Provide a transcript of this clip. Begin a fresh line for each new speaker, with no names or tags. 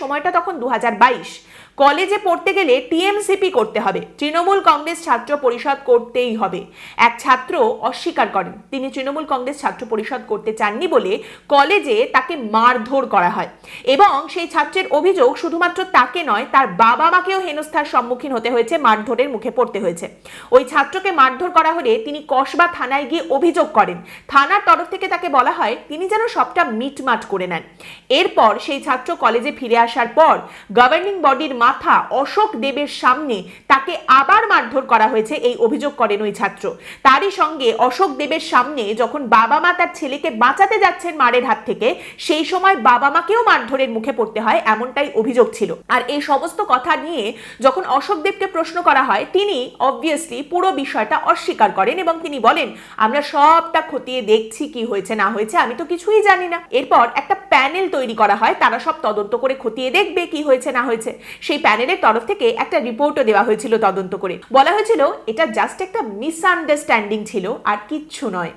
সময়টা তখন 2022। কলেজে পড়তে গেলে টিএমসিপি করতে হবে, তৃণমূল কংগ্রেস ছাত্র পরিষদ করতেই হবে। এক ছাত্র অস্বীকার করেন, তিনি তৃণমূল কংগ্রেস ছাত্র পরিষদ করতে চাননি বলে কলেজে তাকে মারধর করা হয় এবং সেই ছাত্রের অভিযোগ শুধুমাত্র তাকে নয়, তার বাবা মাকেও হেনস্থার সম্মুখীন হতে হয়েছে, মারধরের মুখে পড়তে হয়েছে। ওই ছাত্রকে মারধর করা হলে তিনি কসবা থানায় গিয়ে অভিযোগ করেন। থানার তরফ থেকে তাকে বলা হয় তিনি যেন সবটা মিটমাট করে নেন। এরপর সেই ছাত্র কলেজে ফিরে আসার পর গভর্নিং বডির মাথা অশোক দেবের সামনে তাকে আবার মারধর করা হয়েছে, এই অভিযোগ করেন ওই ছাত্র। তারই সঙ্গে অশোক দেবের সামনে যখন বাবা মা তার ছেলেকে বাঁচাতে যাচ্ছেন মারের হাত থেকে, সেই সময় বাবা মাকেও মারধরের মুখে পড়তে হয়, এমনটাই অভিযোগ ছিল। আর এই সমস্ত কথা নিয়ে যখন অশোক দেবকে প্রশ্ন করা হয়, তিনি অবভিয়াসলি পুরো বিষয়টা অস্বীকার করেন এবং তিনি বলেন, আমরা সবটা খতিয়ে দেখছি, কি হয়েছে না হয়েছে আমি তো কিছুই জানি না। এরপর একটা প্যানেল তৈরি করা হয়, তারা সব তদন্ত করে খতিয়ে দেখবে কি হয়েছে না হয়েছে। সেই প্যানেলের তরফ থেকে একটা রিপোর্টও দেওয়া হয়েছিল তদন্ত করে। বলা হয়েছিল এটা জাস্ট একটা মিসআন্ডারস্ট্যান্ডিং ছিল, আর কিচ্ছু নয়।